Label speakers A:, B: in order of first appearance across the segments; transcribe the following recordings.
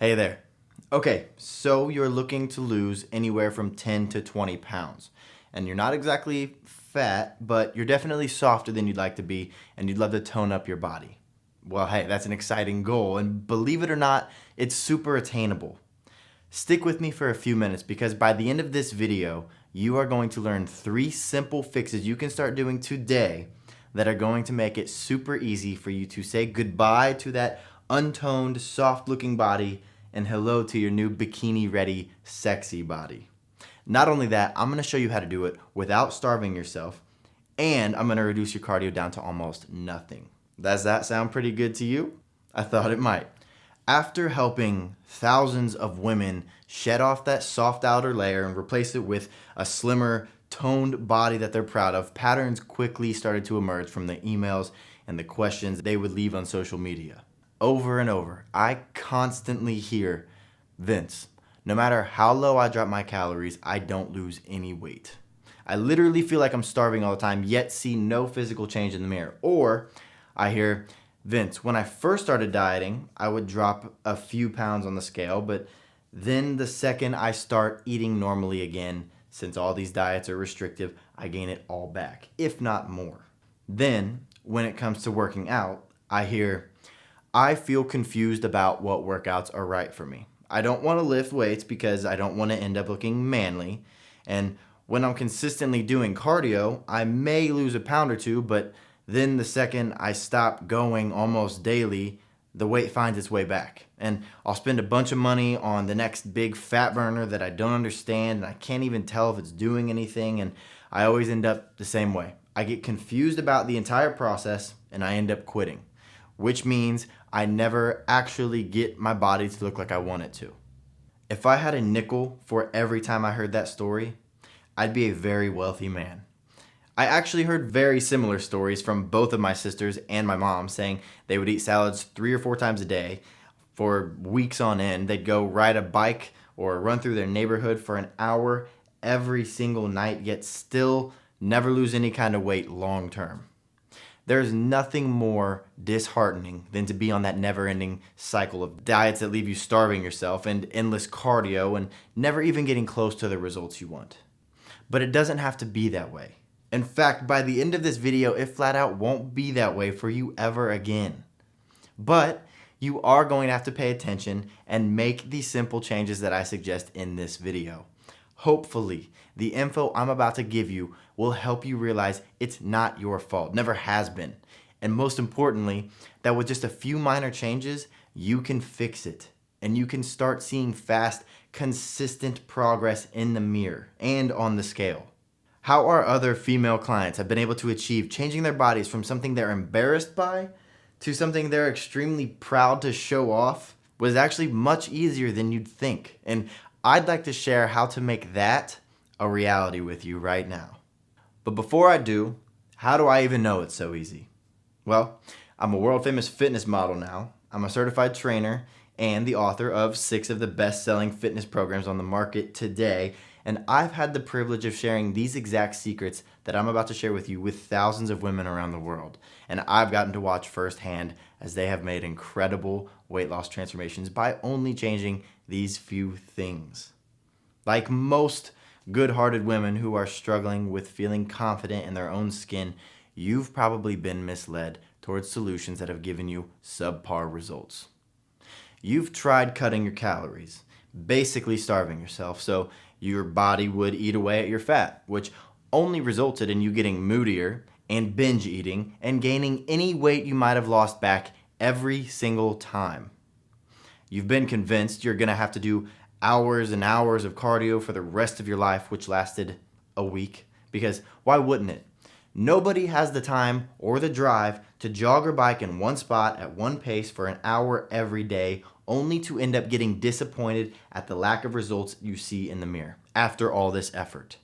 A: Hey there. Okay, so you're looking to lose anywhere from 10 to 20 pounds. And you're not exactly fat, but you're definitely softer than you'd like to be, and you'd love to tone up your body. Well, hey, that's an exciting goal, and believe it or not, it's super attainable. Stick with me for a few minutes because by the end of this video, you are going to learn 3 simple fixes you can start doing today that are going to make it super easy for you to say goodbye to that untoned, soft-looking body and hello to your new bikini-ready, sexy body. Not only that, I'm going to show you how to do it without starving yourself, and I'm going to reduce your cardio down to almost nothing. Does that sound pretty good to you? I thought it might. After helping thousands of women shed off that soft outer layer and replace it with a slimmer, toned body that they're proud of, patterns quickly started to emerge from the emails and the questions they would leave on social media. Over and over, I constantly hear, Vince, no matter how low I drop my calories, I don't lose any weight. I literally feel like I'm starving all the time, yet see no physical change in the mirror. Or I hear, Vince, when I first started dieting, I would drop a few pounds on the scale, but then the second I start eating normally again, since all these diets are restrictive, I gain it all back, if not more. Then, when it comes to working out, I hear, I feel confused about what workouts are right for me. I don't want to lift weights because I don't want to end up looking manly. And when I'm consistently doing cardio, I may lose a pound or two, but then the second I stop going almost daily, the weight finds its way back. And I'll spend a bunch of money on the next big fat burner that I don't understand, and I can't even tell if it's doing anything, and I always end up the same way. I get confused about the entire process, and I end up quitting, which means I never actually get my body to look like I want it to. If I had a nickel for every time I heard that story, I'd be a very wealthy man. I actually heard very similar stories from both of my sisters and my mom saying they would eat salads 3 or 4 times a day for weeks on end. They'd go ride a bike or run through their neighborhood for an hour every single night, yet still never lose any kind of weight long term. There's nothing more disheartening than to be on that never-ending cycle of diets that leave you starving yourself and endless cardio and never even getting close to the results you want. But it doesn't have to be that way. In fact, by the end of this video, it flat out won't be that way for you ever again. But you are going to have to pay attention and make the simple changes that I suggest in this video. Hopefully, the info I'm about to give you will help you realize it's not your fault, never has been. And most importantly, that with just a few minor changes, you can fix it. And you can start seeing fast, consistent progress in the mirror and on the scale. How our other female clients have been able to achieve changing their bodies from something they're embarrassed by to something they're extremely proud to show off was actually much easier than you'd think. And I'd like to share how to make that a reality with you right now. But before I do, how do I even know it's so easy? Well, I'm a world famous fitness model now. I'm a certified trainer and the author of 6 of the best-selling fitness programs on the market today. And I've had the privilege of sharing these exact secrets that I'm about to share with you with thousands of women around the world. And I've gotten to watch firsthand as they have made incredible weight loss transformations by only changing these few things. Like most good-hearted women who are struggling with feeling confident in their own skin, you've probably been misled towards solutions that have given you subpar results. You've tried cutting your calories, basically starving yourself so your body would eat away at your fat, which only resulted in you getting moodier and binge eating and gaining any weight you might have lost back every single time. You've been convinced you're going to have to do hours and hours of cardio for the rest of your life, which lasted a week, because why wouldn't it? Nobody has the time or the drive to jog or bike in one spot at one pace for an hour every day, only to end up getting disappointed at the lack of results you see in the mirror after all this effort.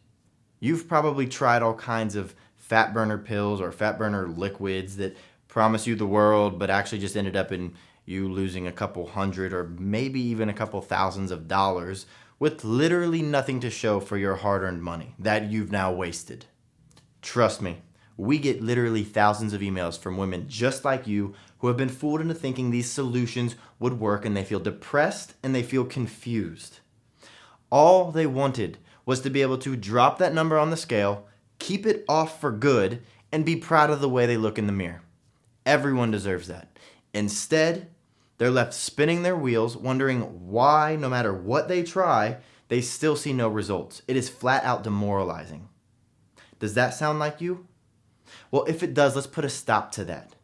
A: You've probably tried all kinds of fat burner pills or fat burner liquids that promise you the world, but actually just ended up in you losing a couple hundred or maybe even a couple thousands of dollars with literally nothing to show for your hard-earned money that you've now wasted. Trust me, We get literally thousands of emails from women just like you who have been fooled into thinking these solutions would work, and they feel depressed and they feel confused. All they wanted was to be able to drop that number on the scale, keep it off for good, and be proud of the way they look in the mirror. Everyone deserves that. Instead, they're left spinning their wheels, wondering why, no matter what they try, they still see no results. It is flat out demoralizing. Does that sound like you? Well, if it does, let's put a stop to that.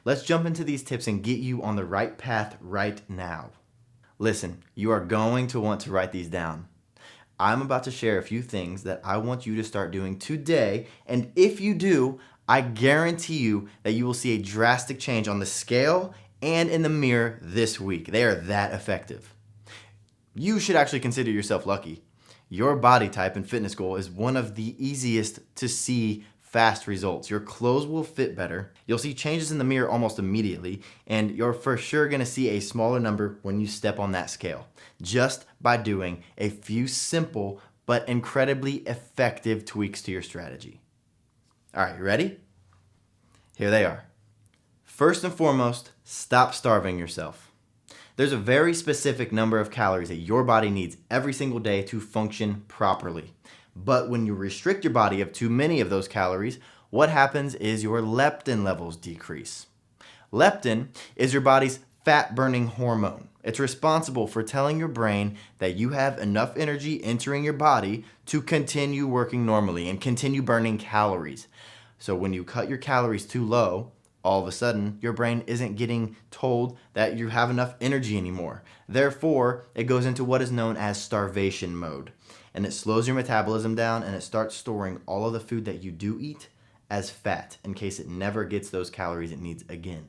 A: Let's jump into these tips and get you on the right path right now. Listen, you are going to want to write these down. I'm about to share a few things that I want you to start doing today, and if you do, I guarantee you that you will see a drastic change on the scale and in the mirror this week. They are that effective. You should actually consider yourself lucky. Your body type and fitness goal is one of the easiest to see fast results. Your clothes will fit better. You'll see changes in the mirror almost immediately, and you're for sure going to see a smaller number when you step on that scale, just by doing a few simple but incredibly effective tweaks to your strategy. All right, you ready? Here they are. First and foremost, stop starving yourself. There's a very specific number of calories that your body needs every single day to function properly. But when you restrict your body of too many of those calories, what happens is your leptin levels decrease. Leptin is your body's fat-burning hormone. It's responsible for telling your brain that you have enough energy entering your body to continue working normally and continue burning calories. So when you cut your calories too low, all of a sudden, your brain isn't getting told that you have enough energy anymore. Therefore, it goes into what is known as starvation mode. And it slows your metabolism down, and it starts storing all of the food that you do eat as fat in case it never gets those calories it needs again.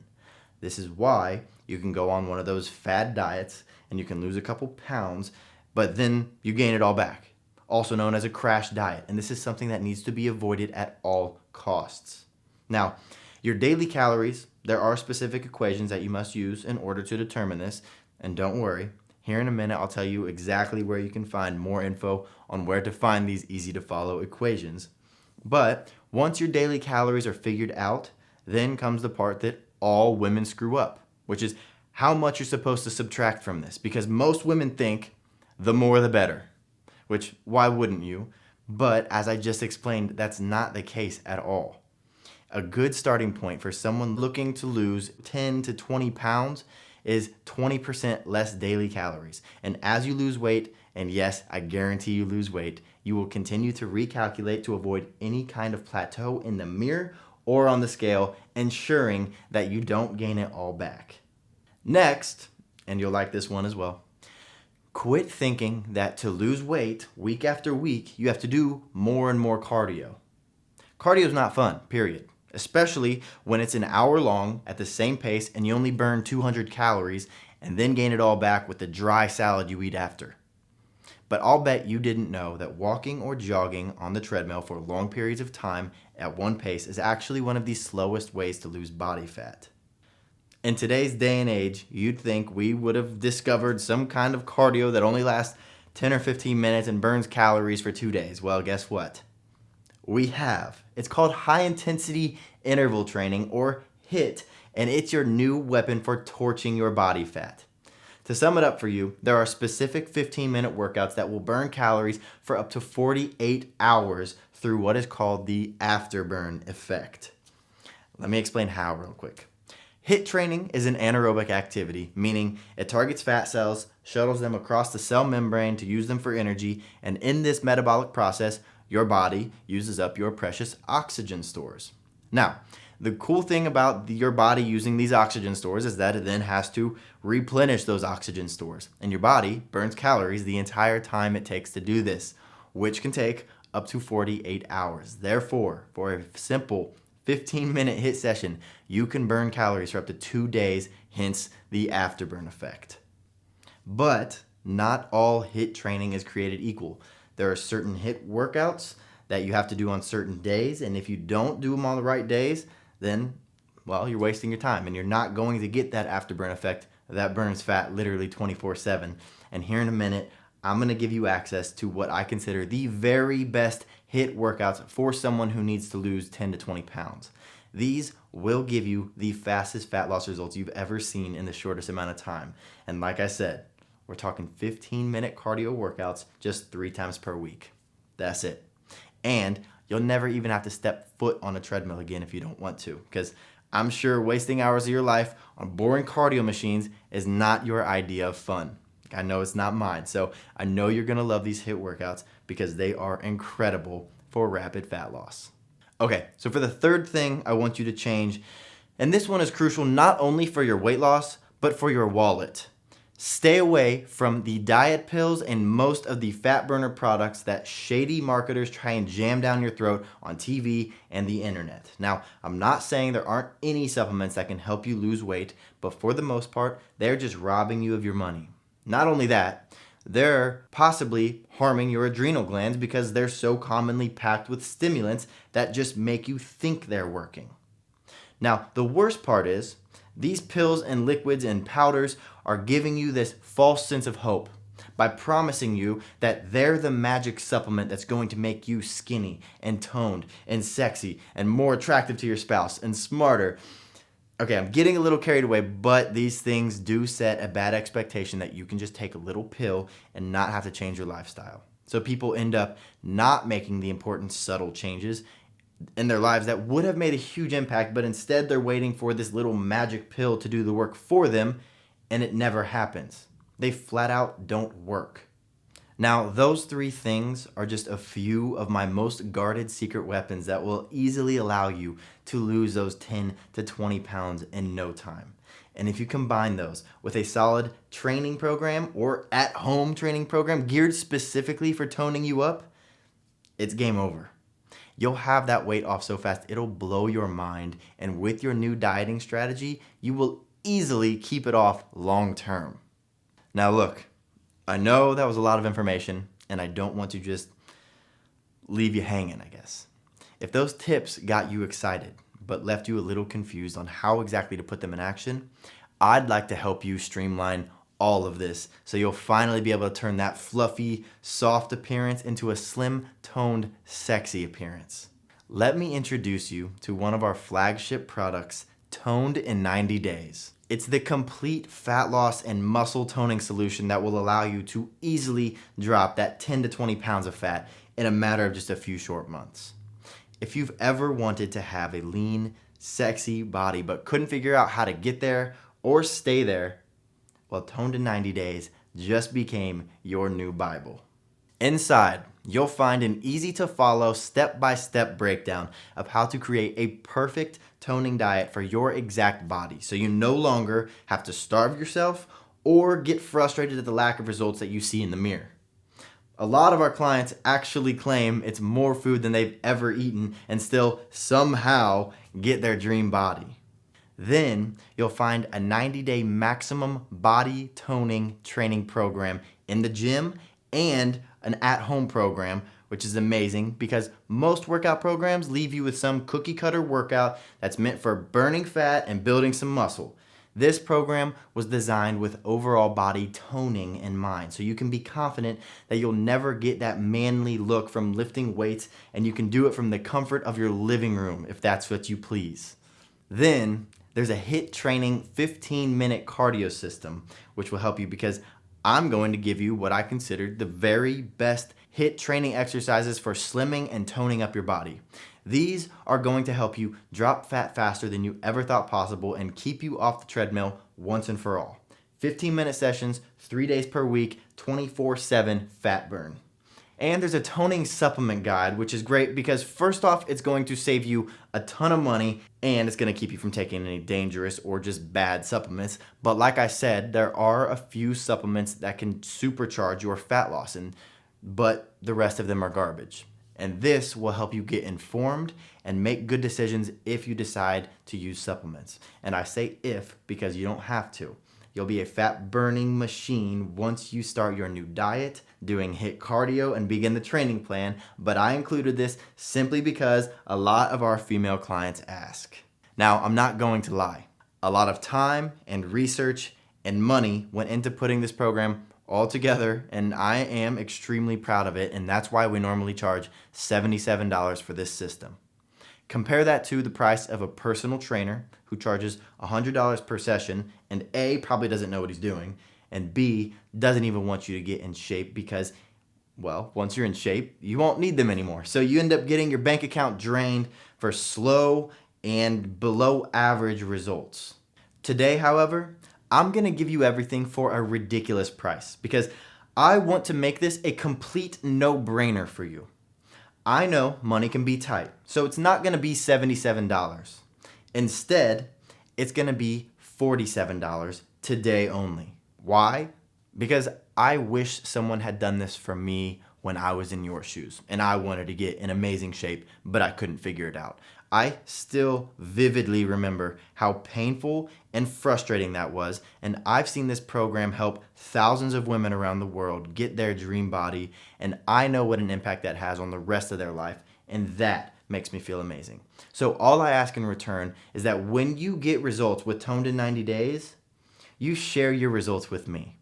A: This is why you can go on one of those fad diets and you can lose a couple pounds, but then you gain it all back, also known as a crash diet. And this is something that needs to be avoided at all costs. Now, your daily calories, there are specific equations that you must use in order to determine this. And don't worry, here in a minute, I'll tell you exactly where you can find more info on where to find these easy to follow equations. But once your daily calories are figured out, then comes the part that all women screw up, which is how much you're supposed to subtract from this. Because most women think the more the better, which why wouldn't you? But as I just explained, that's not the case at all. A good starting point for someone looking to lose 10 to 20 pounds is 20% less daily calories. And as you lose weight, and yes, I guarantee you lose weight, you will continue to recalculate to avoid any kind of plateau in the mirror or on the scale, ensuring that you don't gain it all back. Next, and you'll like this one as well, quit thinking that to lose weight week after week, you have to do more and more cardio. Cardio is not fun, period. Especially when it's an hour long at the same pace and you only burn 200 calories and then gain it all back with the dry salad you eat after. But I'll bet you didn't know that walking or jogging on the treadmill for long periods of time at one pace is actually one of the slowest ways to lose body fat. In today's day and age, you'd think we would have discovered some kind of cardio that only lasts 10 or 15 minutes and burns calories for 2 days. Well, guess what? We have. It's called high intensity interval training, or HIIT, and it's your new weapon for torching your body fat. To sum it up for you, there are specific 15-minute workouts that will burn calories for up to 48 hours through what is called the afterburn effect. Let me explain how real quick. HIIT training is an anaerobic activity, meaning it targets fat cells, shuttles them across the cell membrane to use them for energy, and in this metabolic process, your body uses up your precious oxygen stores. Now, the cool thing about your body using these oxygen stores is that it then has to replenish those oxygen stores. And your body burns calories the entire time it takes to do this, which can take up to 48 hours. Therefore, for a simple 15-minute HIIT session, you can burn calories for up to 2 days, hence the afterburn effect. But not all HIIT training is created equal. There are certain HIIT workouts that you have to do on certain days, and if you don't do them on the right days, then, well, you're wasting your time, and you're not going to get that afterburn effect that burns fat literally 24/7. And here in a minute, I'm going to give you access to what I consider the very best HIIT workouts for someone who needs to lose 10 to 20 pounds. These will give you the fastest fat loss results you've ever seen in the shortest amount of time. And like I said, we're talking 15-minute cardio workouts just 3 times per week. That's it. And you'll never even have to step foot on a treadmill again if you don't want to, because I'm sure wasting hours of your life on boring cardio machines is not your idea of fun. I know it's not mine. So I know you're going to love these HIIT workouts because they are incredible for rapid fat loss. Okay, so for the third thing I want you to change, and this one is crucial not only for your weight loss, but for your wallet. Stay away from the diet pills and most of the fat burner products that shady marketers try and jam down your throat on TV and the internet. Now, I'm not saying there aren't any supplements that can help you lose weight, but for the most part, they're just robbing you of your money. Not only that, they're possibly harming your adrenal glands because they're so commonly packed with stimulants that just make you think they're working. Now, the worst part is, these pills and liquids and powders are giving you this false sense of hope by promising you that they're the magic supplement that's going to make you skinny and toned and sexy and more attractive to your spouse and smarter. Okay, I'm getting a little carried away, but these things do set a bad expectation that you can just take a little pill and not have to change your lifestyle. So people end up not making the important subtle changes in their lives that would have made a huge impact, but instead they're waiting for this little magic pill to do the work for them, and it never happens. They flat out don't work. Now, those 3 things are just a few of my most guarded secret weapons that will easily allow you to lose those 10 to 20 pounds in no time. And if you combine those with a solid training program or at-home training program geared specifically for toning you up, it's game over. You'll have that weight off so fast, it'll blow your mind. And with your new dieting strategy, you will easily keep it off long term. Now look, I know that was a lot of information, and I don't want to just leave you hanging, I guess. If those tips got you excited, but left you a little confused on how exactly to put them in action, I'd like to help you streamline all of this so you'll finally be able to turn that fluffy, soft appearance into a slim, toned, sexy appearance. Let me introduce you to one of our flagship products, Toned in 90 Days. It's the complete fat loss and muscle toning solution that will allow you to easily drop that 10 to 20 pounds of fat in a matter of just a few short months. If you've ever wanted to have a lean, sexy body but couldn't figure out how to get there or stay there, well, Toned in 90 Days just became your new Bible. Inside, you'll find an easy-to-follow, step-by-step breakdown of how to create a perfect toning diet for your exact body, so you no longer have to starve yourself or get frustrated at the lack of results that you see in the mirror. A lot of our clients actually claim it's more food than they've ever eaten and still somehow get their dream body. Then you'll find a 90-day maximum body toning training program in the gym and an at-home program, which is amazing because most workout programs leave you with some cookie cutter workout that's meant for burning fat and building some muscle. This program was designed with overall body toning in mind, so you can be confident that you'll never get that manly look from lifting weights, and you can do it from the comfort of your living room if that's what you please. Then there's a HIIT training 15-minute cardio system, which will help you because I'm going to give you what I consider the very best HIIT training exercises for slimming and toning up your body. These are going to help you drop fat faster than you ever thought possible and keep you off the treadmill once and for all. 15-minute sessions, 3 days per week, 24/7 fat burn. And there's a toning supplement guide, which is great because first off, it's going to save you a ton of money and it's going to keep you from taking any dangerous or just bad supplements. But like I said, there are a few supplements that can supercharge your fat loss, but the rest of them are garbage. And this will help you get informed and make good decisions if you decide to use supplements. And I say if because you don't have to. You'll be a fat burning machine once you start your new diet, doing HIIT cardio, and begin the training plan. But I included this simply because a lot of our female clients ask. Now, I'm not going to lie. A lot of time and research and money went into putting this program all together, and I am extremely proud of it, and that's why we normally charge $77 for this system. Compare that to the price of a personal trainer who charges $100 per session, and A, probably doesn't know what he's doing, and B, doesn't even want you to get in shape because, well, once you're in shape, you won't need them anymore. So you end up getting your bank account drained for slow and below average results. Today, however, I'm gonna give you everything for a ridiculous price because I want to make this a complete no-brainer for you. I know money can be tight, so it's not gonna be $77. Instead, it's gonna be $47 today only. Why? Because I wish someone had done this for me when I was in your shoes and I wanted to get in amazing shape, but I couldn't figure it out. I still vividly remember how painful and frustrating that was, and I've seen this program help thousands of women around the world get their dream body, and I know what an impact that has on the rest of their life, and that makes me feel amazing. So all I ask in return is that when you get results with Toned in 90 days, you share your results with me.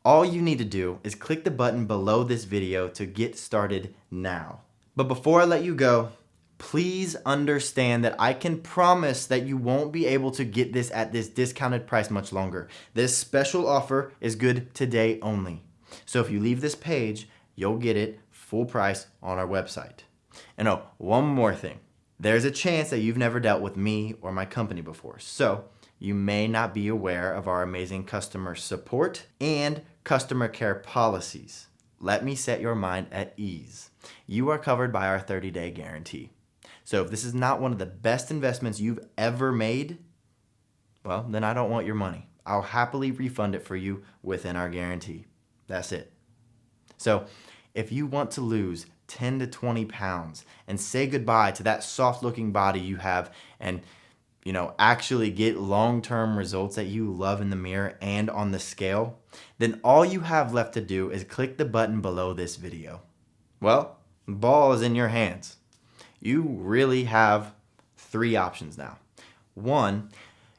A: All you need to do is click the button below this video to get started now. But before I let you go, please understand that I can promise that you won't be able to get this at this discounted price much longer. This special offer is good today only. So if you leave this page, you'll get it full price on our website. And oh, one more thing. There's a chance that you've never dealt with me or my company before. So you may not be aware of our amazing customer support and customer care policies. Let me set your mind at ease. You are covered by our 30-day guarantee. So if this is not one of the best investments you've ever made, well, then I don't want your money. I'll happily refund it for you within our guarantee. That's it. So if you want to lose 10 to 20 pounds and say goodbye to that soft-looking body you have and actually get long-term results that you love in the mirror and on the scale, then all you have left to do is click the button below this video. Well, the ball is in your hands. You really have 3 options now. 1,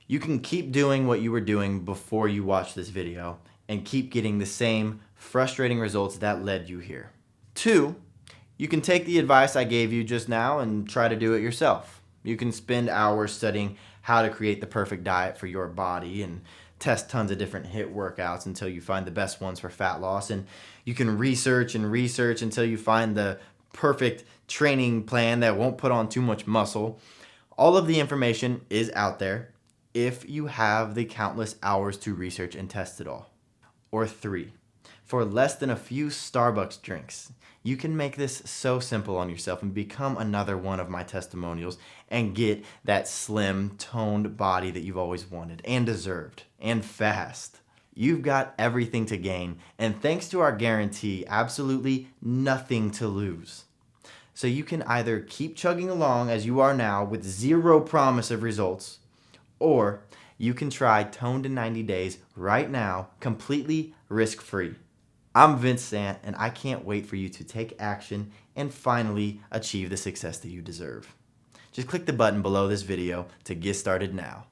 A: you can keep doing what you were doing before you watched this video and keep getting the same frustrating results that led you here. 2, you can take the advice I gave you just now and try to do it yourself. You can spend hours studying how to create the perfect diet for your body and test tons of different HIIT workouts until you find the best ones for fat loss. And you can research until you find the perfect training plan that won't put on too much muscle. All of the information is out there if you have the countless hours to research and test it all. Or 3, for less than a few Starbucks drinks, you can make this so simple on yourself and become another one of my testimonials and get that slim, toned body that you've always wanted and deserved, and fast. You've got everything to gain, and thanks to our guarantee, absolutely nothing to lose. So you can either keep chugging along as you are now with zero promise of results, or you can try Toned in 90 days right now, completely risk-free. I'm Vince Sant, and I can't wait for you to take action and finally achieve the success that you deserve. Just click the button below this video to get started now.